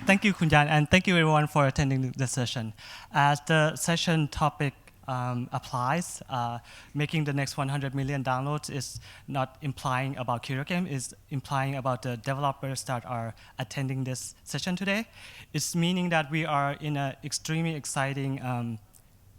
Thank you, Kunjan, and thank you everyone for attending the session. As the session topic applies, making the next 100 million downloads is not implying about Kiro Game, it's implying about the developers that are attending this session today. It's meaning that we are in an extremely exciting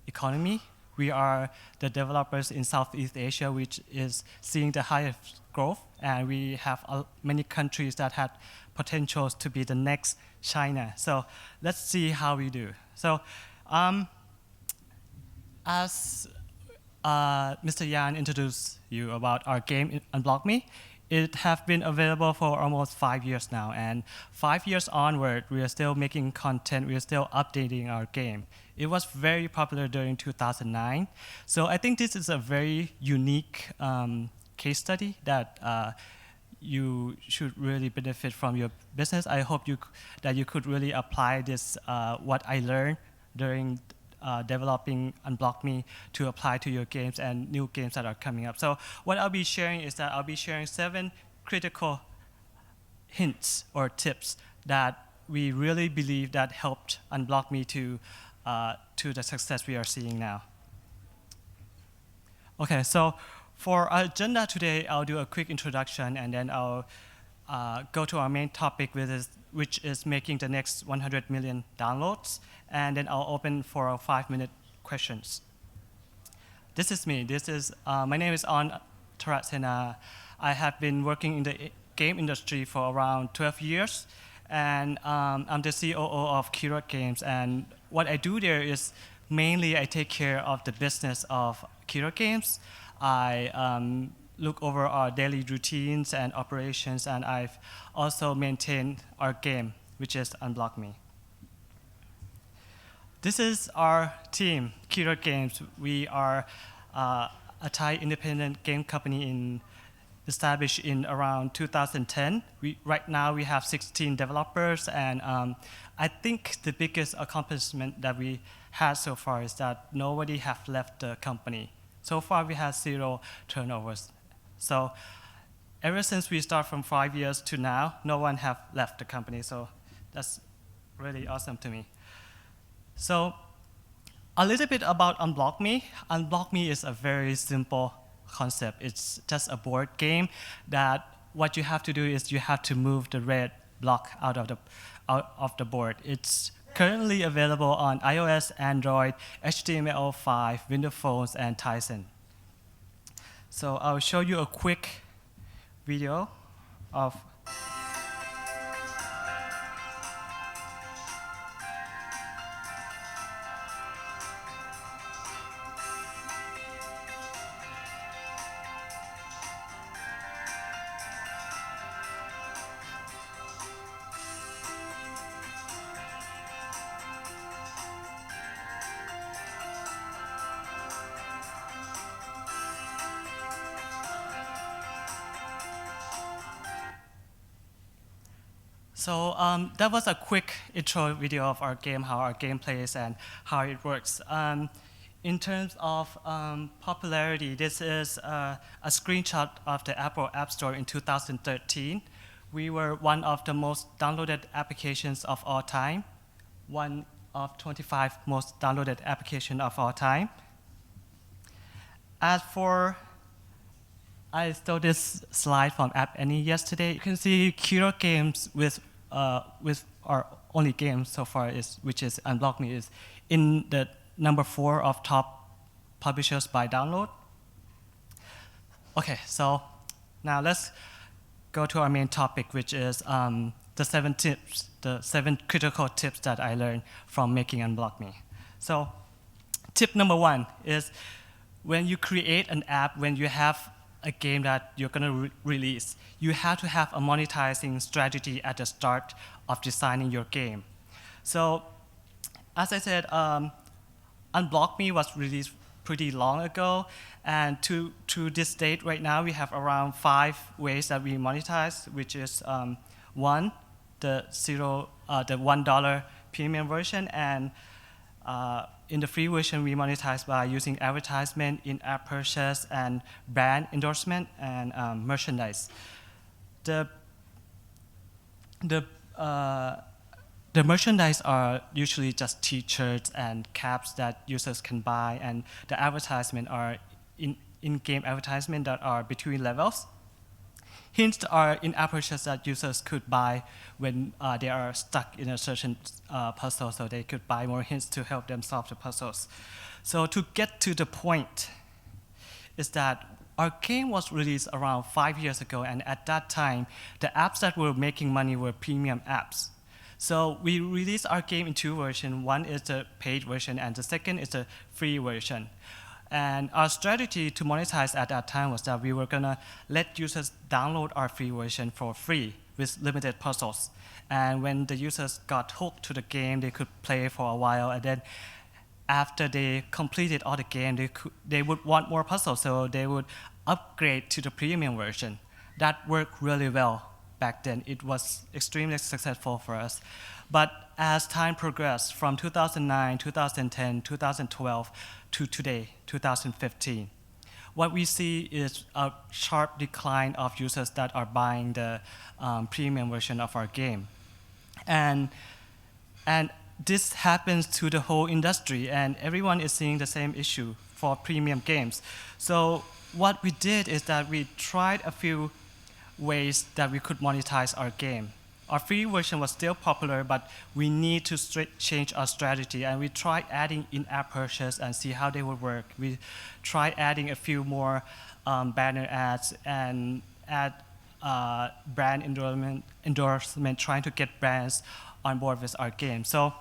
economy. We are the developers in Southeast Asia, which is seeing the highest growth, and we have many countries that have potentials to be the next China. So let's see how we do. So as Mr. Yan introduced you about our game Unblock Me, it has been available for almost 5 years now, and 5 years onward, we are still making content, we are still updating our game. It was very popular during 2009, so I think this is a very unique case study that you should really benefit from your business. I hope that you could really apply this, what I learned during developing Unblock Me to apply to your games and new games that are coming up. So what I'll be sharing is that I'll be sharing 7 critical hints or tips that we really believe that helped Unblock Me to the success we are seeing now. Okay, so for our agenda today, I'll do a quick introduction and then I'll go to our main topic, which is making the next 100 million downloads, and then I'll open for 5-minute questions. This is me. My name is Taraseina. I have been working in the game industry for around 12 years, and I'm the COO of Kiro Games. And what I do there is mainly I take care of the business of Kiro Games. I look over our daily routines and operations, and I've also maintained our game, which is Unblock Me. This is our team, Kiro Games. We are a Thai independent game company established in around 2010. Right now we have 16 developers, and I think the biggest accomplishment that we had so far is that nobody has left the company. So far we have 0 turnovers. So ever since we start from 5 years to now, no one has left the company. So that's really awesome to me. So a little bit about Unblock Me. Unblock Me is a very simple concept. It's just a board game that what you have to do is you have to move the red block out of the board. It's currently available on iOS, Android, HTML5, Windows phones, and Tizen. So I'll show you a quick video of So that was a quick intro video of our game, how our game plays and how it works. In terms of popularity, this is a screenshot of the Apple App Store in 2013. We were one of the most downloaded applications of all time, one of 25 most downloaded applications of all time. As for I stole this slide from App Annie yesterday. You can see Kiro Games with our only game so far, which is Unblock Me, is in the number 4 of top publishers by download. Okay, so now let's go to our main topic, which is the 7 tips, the 7 critical tips that I learned from making Unblock Me. So tip number 1 is when you create an app, when you have a game that you're going to release, you have to have a monetizing strategy at the start of designing your game. So as I said, Unblock Me was released pretty long ago, and to this date right now, we have around 5 ways that we monetize, which is 1, the $1 premium version, and in the free version, we monetize by using advertisement, in-app purchase, and brand endorsement, and merchandise. the merchandise are usually just t-shirts and caps that users can buy, and the advertisement are in-game advertisement that are between levels. Hints are in-app purchases that users could buy when they are stuck in a certain puzzle, so they could buy more hints to help them solve the puzzles. So to get to the point is that our game was released around 5 years ago, and at that time, the apps that were making money were premium apps. So we released our game in two versions. One is the paid version, and the second is the free version. And our strategy to monetize at that time was that we were gonna let users download our free version for free with limited puzzles. And when the users got hooked to the game, they could play for a while, and then after they completed all the game, they would want more puzzles, so they would upgrade to the premium version. That worked really well back then. It was extremely successful for us. But as time progressed, from 2009, 2010, 2012 to today, 2015, what we see is a sharp decline of users that are buying the premium version of our game. And this happens to the whole industry, and everyone is seeing the same issue for premium games. So what we did is that we tried a few ways that we could monetize our game. Our free version was still popular, but we need to change our strategy, and we tried adding in-app purchase and see how they would work. We tried adding a few more banner ads and add brand endorsement, trying to get brands on board with our game. So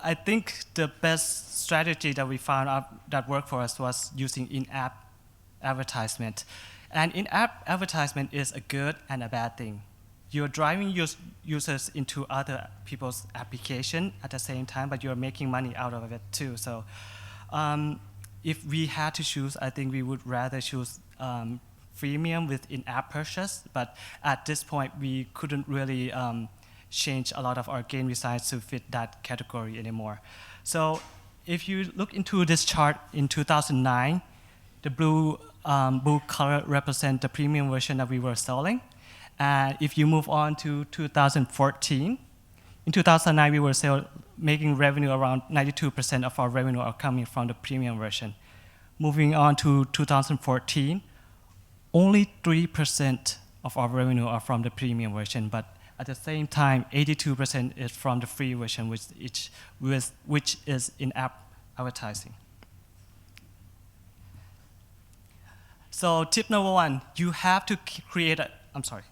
I think the best strategy that we found out that worked for us was using in-app advertisement. And in-app advertisement is a good and a bad thing. You're driving users into other people's application at the same time, but you're making money out of it too. So if we had to choose, I think we would rather choose freemium with in-app purchase, but at this point, we couldn't really change a lot of our game designs to fit that category anymore. So if you look into this chart in 2009, the blue color represents the premium version that we were selling. And if you move on to 2014, in 2009 we were making revenue around 92% of our revenue are coming from the premium version. Moving on to 2014, only 3% of our revenue are from the premium version, but at the same time, 82% is from the free version, which is in-app advertising. So tip number one, you have to create a, I'm sorry.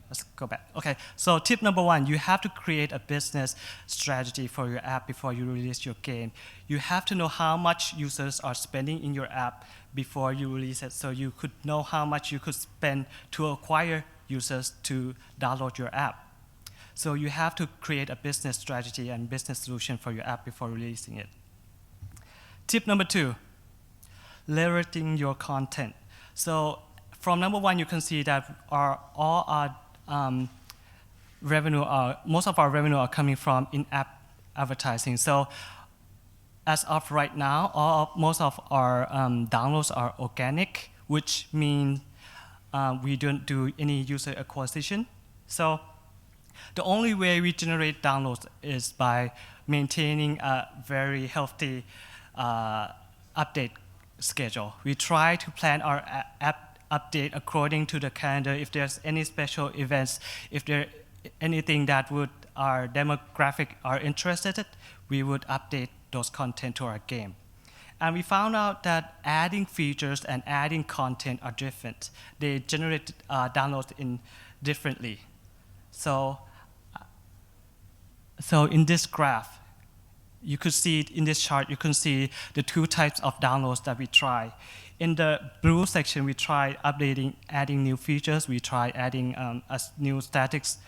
Let's go back. Okay, so tip number one, you have to create a business strategy for your app before you release your game. You have to know how much users are spending in your app before you release it, so you could know how much you could spend to acquire users to download your app. So you have to create a business strategy and business solution for your app before releasing it. Tip number two, leveraging your content. So from number one, you can see that all our most of our revenue are coming from in-app advertising. So as of right now, most of our downloads are organic, which means we don't do any user acquisition. So the only way we generate downloads is by maintaining a very healthy update schedule. We try to plan our app update according to the calendar. If there's any special events, if there's anything that our demographic are interested in, we would update those content to our game. And we found out that adding features and adding content are different. They generate downloads differently. So in this graph, you could see in this chart, you can see the two types of downloads that we try. In the blue section, we try adding new features. We try adding a new statics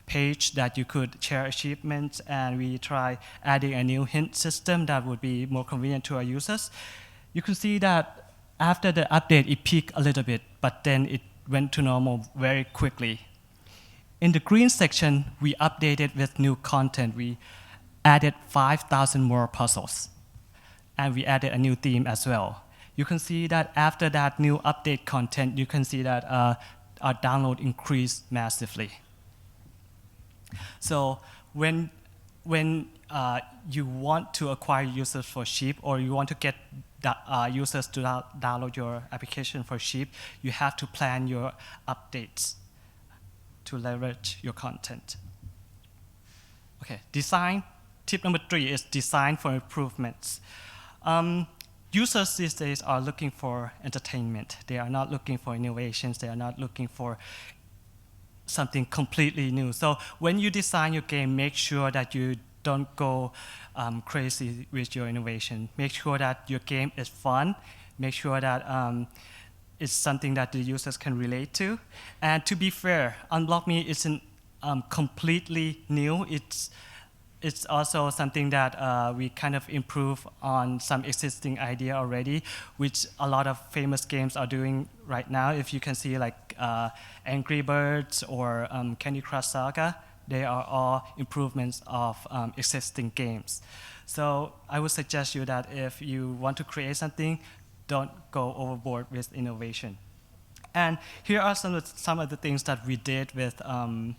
page that you could share achievements, and we try adding a new hint system that would be more convenient to our users. You can see that after the update, it peaked a little bit, but then it went to normal very quickly. In the green section, we updated with new content. We added 5,000 more puzzles, and we added a new theme as well. You can see that after that new update content, you can see that our download increased massively. So when you want to acquire users for cheap, or you want to get users to download your application for cheap, you have to plan your updates to leverage your content. Okay, design. Tip number 3 is design for improvements. Users these days are looking for entertainment. They are not looking for innovations. They are not looking for something completely new. So when you design your game, make sure that you don't go crazy with your innovation. Make sure that your game is fun. Make sure that it's something that the users can relate to. And to be fair, Unblock Me isn't completely new. It's also something that we kind of improve on some existing idea already, which a lot of famous games are doing right now. If you can see like Angry Birds or Candy Crush Saga, they are all improvements of existing games. So I would suggest you that if you want to create something, don't go overboard with innovation. And here are some of the things that we did with our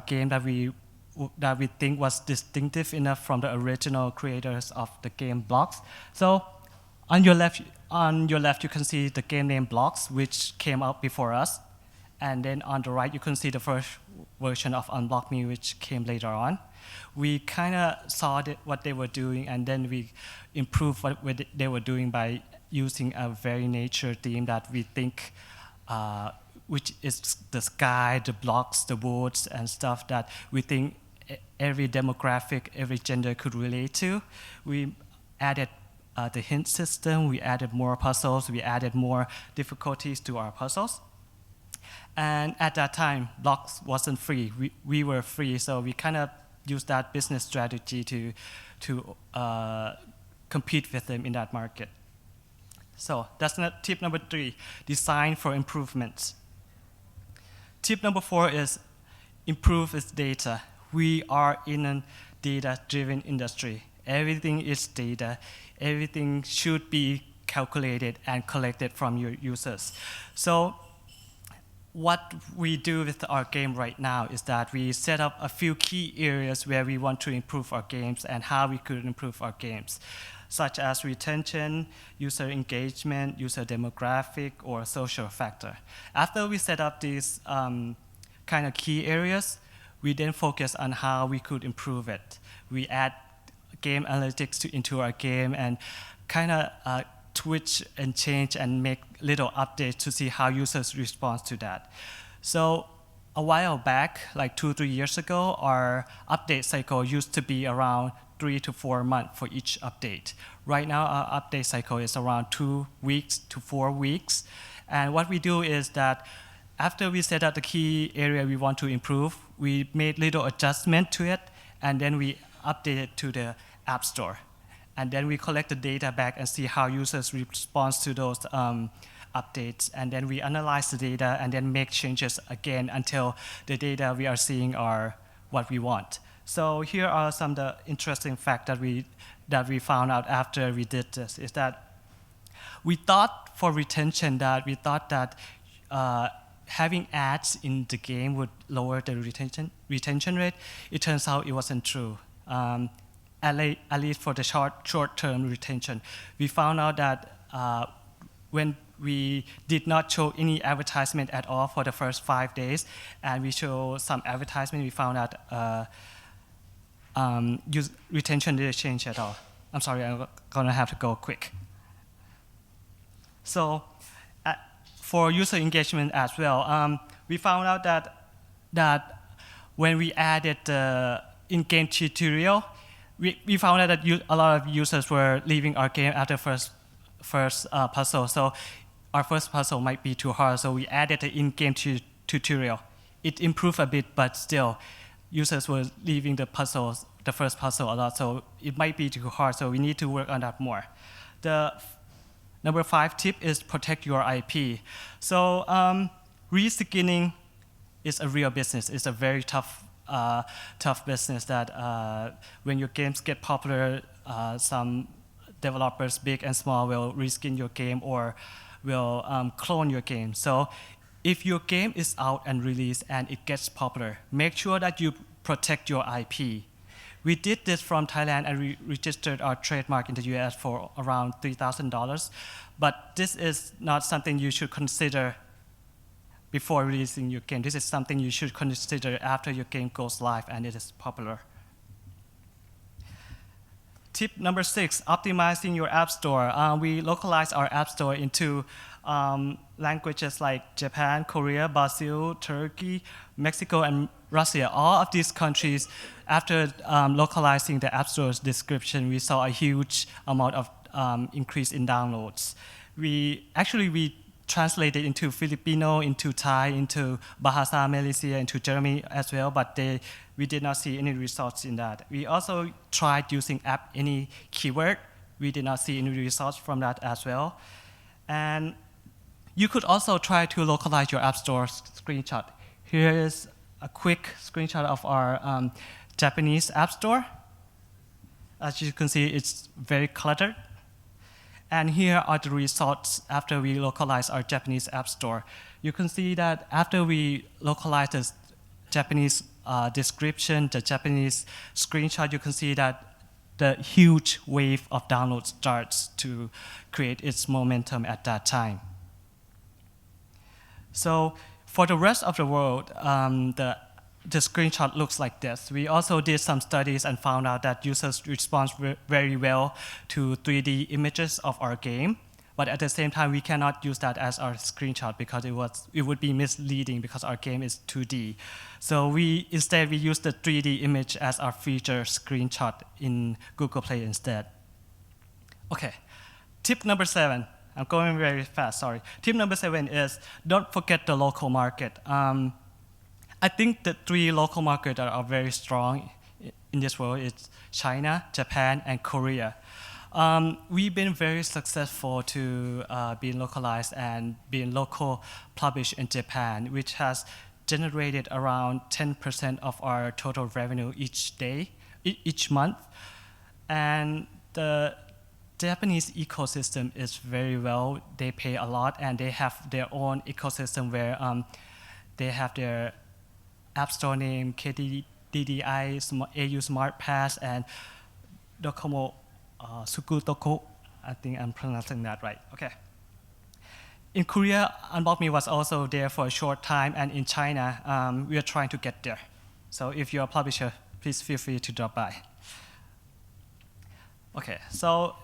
game that we think was distinctive enough from the original creators of the game Blocks. So on your left, you can see the game name Blocks, which came out before us. And then on the right, you can see the first version of Unblock Me, which came later on. We kind of saw what they were doing, and then we improved what they were doing by using a very nature theme that we think, which is the sky, the blocks, the woods, and stuff that we think every demographic, every gender could relate to. We added the hint system, we added more puzzles, we added more difficulties to our puzzles. And at that time, Blocks wasn't free. We were free, so we kind of used that business strategy to compete with them in that market. So that's tip number 3, design for improvements. Tip number 4 is improve its data. We are in a data-driven industry. Everything is data. Everything should be calculated and collected from your users. So what we do with our game right now is that we set up a few key areas where we want to improve our games and how we could improve our games, such as retention, user engagement, user demographic, or social factor. After we set up these kind of key areas, we then focus on how we could improve it. We add game analytics into our game and kind of twitch and change and make little updates to see how users respond to that. So a while back, like 2-3 years ago, our update cycle used to be around 3 to 4 months for each update. Right now, our update cycle is around 2 weeks to 4 weeks. And what we do is that after we set up the key area we want to improve, we made little adjustment to it, and then we update it to the App Store. And then we collect the data back and see how users respond to those updates. And then we analyze the data and then make changes again until the data we are seeing are what we want. So here are some of the interesting facts that we found out after we did this, is that we thought for retention that having ads in the game would lower the retention rate. It turns out it wasn't true. At least for the short-term retention. We found out that when we did not show any advertisement at all for the first 5 days, and we show some advertisement, we found out retention didn't change at all. I'm sorry, I'm gonna have to go quick. So for user engagement as well, we found out that when we added the in-game tutorial, we found out that a lot of users were leaving our game after first puzzle. So our first puzzle might be too hard, so we added the in-game tutorial. It improved a bit, but still, users were leaving the first puzzle a lot, so it might be too hard, so we need to work on that more. The number 5 tip is protect your IP. So reskinning is a real business. It's a very tough business that when your games get popular, some developers, big and small, will reskin your game or will clone your game. So If your game is out and released and it gets popular, make sure that you protect your IP. We did this from Thailand and we registered our trademark in the US for around $3,000. But this is not something you should consider before releasing your game. This is something you should consider after your game goes live and it is popular. Tip number 6, optimizing your app store. We localize our app store into languages like Japan, Korea, Brazil, Turkey, Mexico, and Russia. All of these countries, after localizing the app store's description, we saw a huge amount of increase in downloads. We translated into Filipino, into Thai, into Bahasa Malaysia, into Germany as well, but we did not see any results in that. We also tried using app any keyword. We did not see any results from that as well. And you could also try to localize your app store screenshot. Here is a quick screenshot of our Japanese app store. As you can see, it's very cluttered. And here are the results after we localize our Japanese app store. You can see that after we localize the Japanese description, the Japanese screenshot, you can see that the huge wave of downloads starts to create its momentum at that time. So for the rest of the world, the screenshot looks like this. We also did some studies and found out that users respond very well to 3D images of our game. But at the same time, we cannot use that as our screenshot because it would be misleading because our game is 2D. So instead we use the 3D image as our feature screenshot in Google Play instead. Okay, tip number 7. I'm going very fast, sorry. Tip number 7 is don't forget the local market. I think the 3 local markets that are very strong in this world is China, Japan, and Korea. We've been very successful to being localized and being local published in Japan, which has generated around 10% of our total revenue each month. And the Japanese ecosystem is very well. They pay a lot, and they have their own ecosystem where they have their app store name, KDDI, AU Smart Pass, and Docomo Sukutoko. I think I'm pronouncing that right. Okay. In Korea, Unblock Me was also there for a short time, and in China, we are trying to get there. So if you're a publisher, please feel free to drop by. Okay, so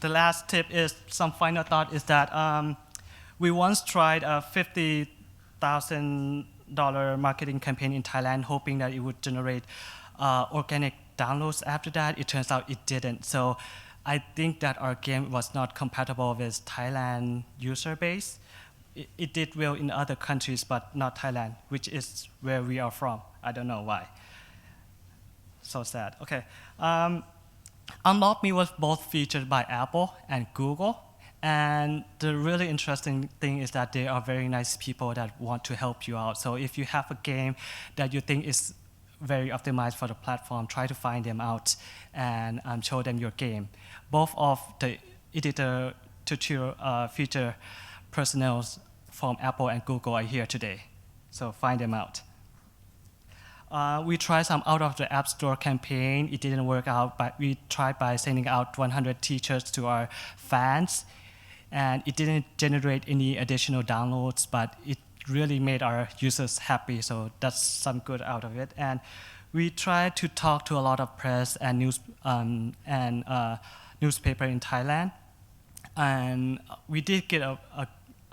the last tip is some final thought is that we once tried a $50,000 marketing campaign in Thailand, hoping that it would generate organic downloads after that. It turns out it didn't. So I think that our game was not compatible with Thailand user base. It did well in other countries, but not Thailand, which is where we are from. I don't know why. So sad. Okay. Unlock Me was both featured by Apple and Google. And the really interesting thing is that they are very nice people that want to help you out. So if you have a game that you think is very optimized for the platform, try to find them out and show them your game. Both of the editor to feature personnel from Apple and Google are here today. So find them out. We tried some out of the App Store campaign. It didn't work out, but we tried by sending out 100 t-shirts to our fans. And it didn't generate any additional downloads, but it really made our users happy, so that's some good out of it. And we tried to talk to a lot of press and newspaper in Thailand. And we did get a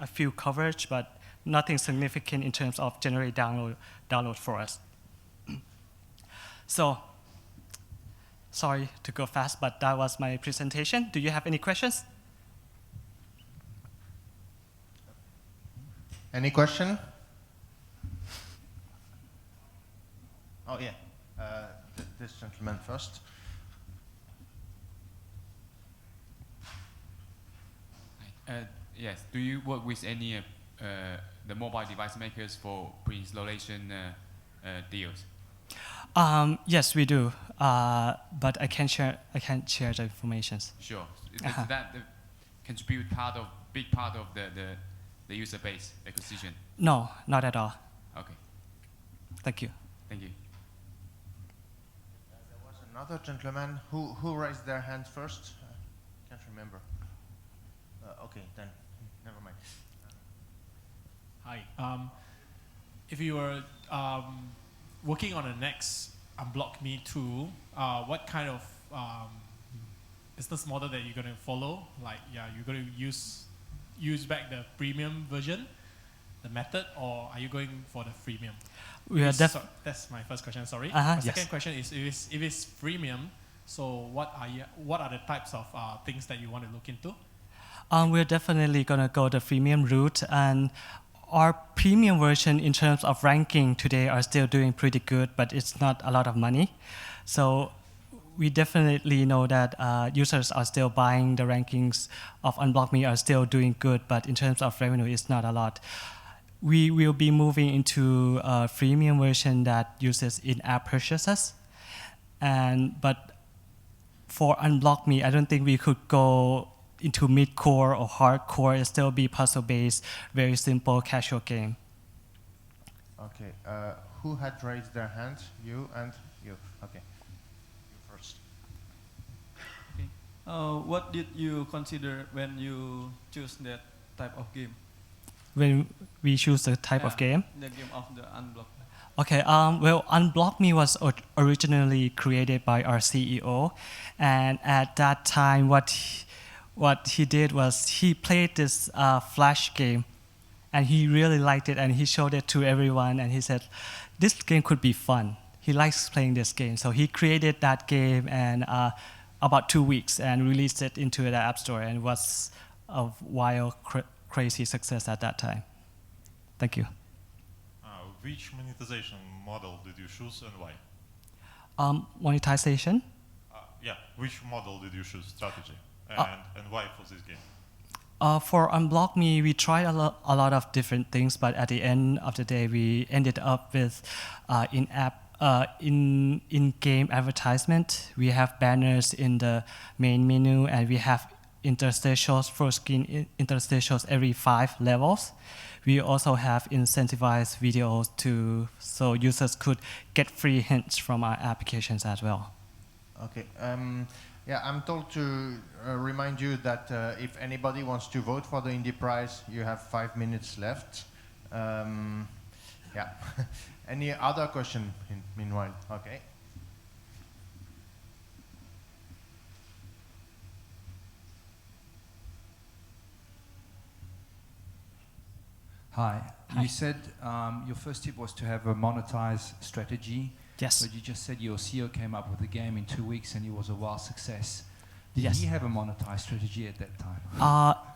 few coverage, but nothing significant in terms of generate download for us. So, sorry to go fast, but that was my presentation. Do you have any questions? Any question? Oh yeah, this gentleman first. Yes. Do you work with any the mobile device makers for pre-installation deals? Yes, we do, but I can't share the information. Sure. Does that contribute big part of the user base acquisition? No, not at all. Okay, Thank you. thank you. There was another gentleman who raised their hand first. Can't remember. Okay, then never mind. Hi. If you were working on the next Unblock Me tool, what kind of business model that you're going to follow? Like, you're going to use back the premium version, the method, or are you going for the freemium? We are That's my first question. Sorry. Uh-huh, My second yes. question is, if it's freemium, so what are the types of things that you want to look into? We're definitely gonna go the freemium route, and our premium version in terms of ranking today are still doing pretty good, but it's not a lot of money. So we definitely know that users are still buying the rankings of Unblock Me are still doing good, but in terms of revenue, it's not a lot. We will be moving into a freemium version that uses in-app purchases, but for Unblock Me, I don't think we could go into mid-core or hardcore. It'll still be puzzle-based, very simple, casual game. Okay, who had raised their hand? You and you. Okay, you first. What did you consider when you choose that type of game? When we choose the type of game. The game of the Unblock. Okay, well, Unblock Me was originally created by our CEO, and at that time, what he did was he played this Flash game, and he really liked it, and he showed it to everyone, and he said, this game could be fun. He likes playing this game, so he created that game and about 2 weeks and released it into the App Store, and it was a wild, crazy success at that time. Thank you. Which monetization model did you choose and why? Monetization? Yeah, which model did you choose, strategy, and why for this game? For Unblock Me, we tried a lot of different things, but at the end of the day, we ended up with in-game advertisement. We have banners in the main menu, and we have interstitials, full-screen interstitials every 5 levels. We also have incentivized videos so users could get free hints from our applications as well. Okay. Yeah, I'm told to remind you that if anybody wants to vote for the Indie Prize, you have 5 minutes left. Yeah. Any other question meanwhile? Okay. Hi. Hi. You said your first tip was to have a monetized strategy. Yes. But you just said your CEO came up with the game in 2 weeks and it was a wild success. Did Yes. he have a monetized strategy at that time?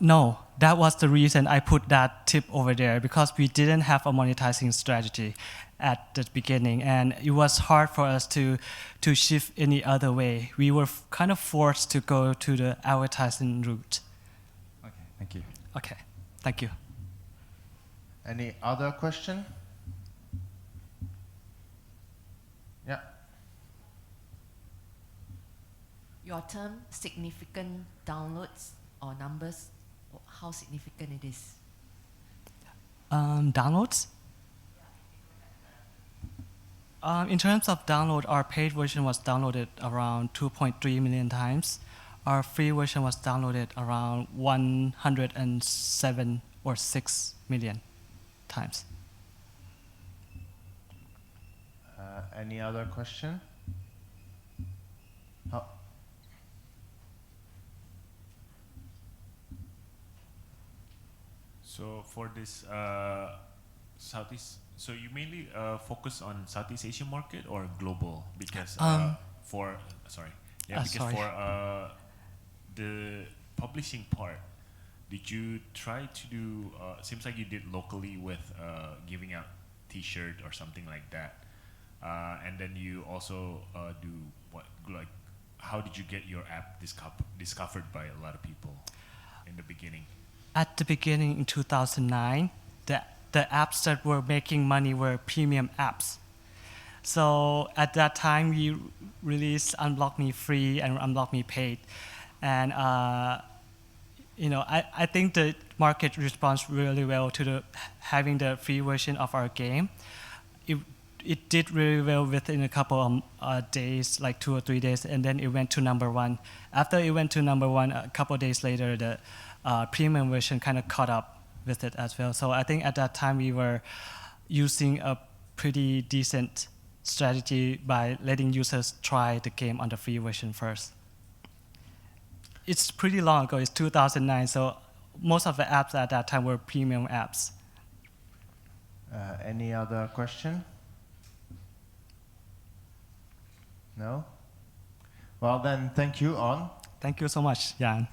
No, that was the reason I put that tip over there, because we didn't have a monetizing strategy at the beginning, and it was hard for us to shift any other way. We were kind of forced to go to the advertising route. Okay, thank you. Okay, thank you. Any other question? Yeah. Your term significant downloads or numbers, how significant it is? Downloads? In terms of download, our paid version was downloaded around 2.3 million times. Our free version was downloaded around 107 or 6 million times. Any other question? Oh. So for this Southeast, so you mainly focus on Southeast Asian market or global? Because for the publishing part, did you try to do? Seems like you did locally with giving out T-shirt or something like that, and then you also do what? Like, how did you get your app discovered by a lot of people in the beginning? At the beginning in 2009, the apps that were making money were premium apps. So at that time, we released Unblock Me free and Unblock Me paid. And I think the market responds really well to having the free version of our game. It did really well within a couple of days, like 2 or 3 days, and then it went to number one. After it went to number one, a couple of days later, the premium version kind of caught up with it as well. So I think at that time we were using a pretty decent strategy by letting users try the game on the free version first. It's pretty long ago, it's 2009, so most of the apps at that time were premium apps. Any other question? No? Well then, thank you, On. Thank you so much, Jan.